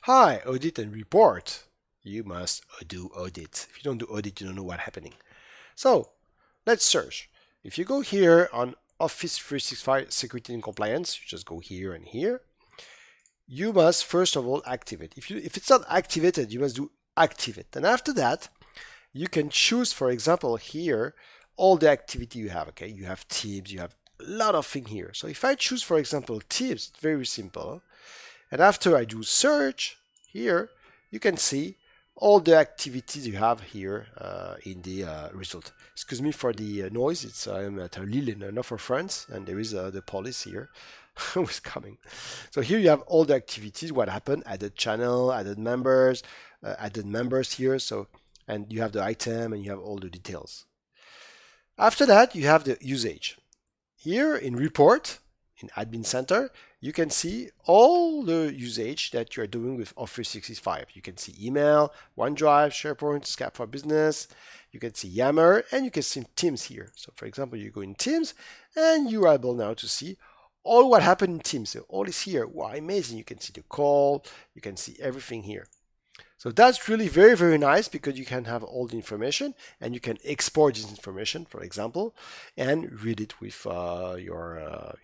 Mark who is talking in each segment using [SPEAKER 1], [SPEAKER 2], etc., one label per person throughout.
[SPEAKER 1] Hi, audit and report. You must do audit. If you don't do audit, you don't know what's happening. So let's search. If you go here on Office 365 Security and Compliance, you just go here and here. You must first of all activate. If it's not activated, you must do activate. And after that, you can choose, for example, here all the activity you have. Okay, you have Teams, you have a lot of things here. So if I choose, for example, Teams, it's very simple. And after I do search here, you can see all the activities you have here in the result. Excuse me for the noise. I'm at Lille in north of France, and there is the police here who's coming. So here you have all the activities, what happened, added channel, added members here. So, and you have the item and you have all the details. After that, you have the usage. Here in report, in admin center, you can see all the usage that you're doing with Office 365. You can see email, OneDrive, SharePoint, Skype for Business. You can see Yammer, and you can see Teams here. So for example, you go in Teams, and you are able now to see all what happened in Teams. So all is here. Wow, amazing. You can see the call. You can see everything here. So that's really very, very nice because you can have all the information and you can export this information, for example, and read it with your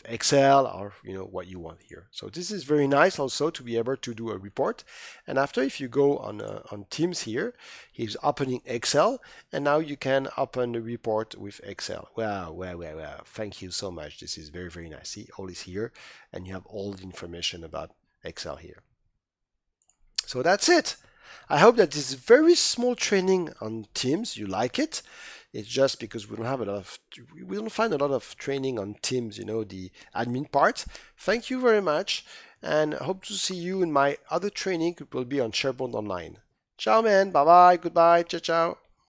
[SPEAKER 1] Excel or what you want here. So this is very nice also to be able to do a report. And after, if you go on Teams here, he's opening Excel, and now you can open the report with Excel. Wow. Thank you so much. This is very, very nice. See, all is here, and you have all the information about Excel here. So that's it. I hope that this very small training on Teams, you like it. It's just because we don't find a lot of training on Teams, the admin part. Thank you very much, and I hope to see you in my other training. It will be on SharePoint Online. Ciao, man. Bye-bye. Goodbye. Ciao, ciao.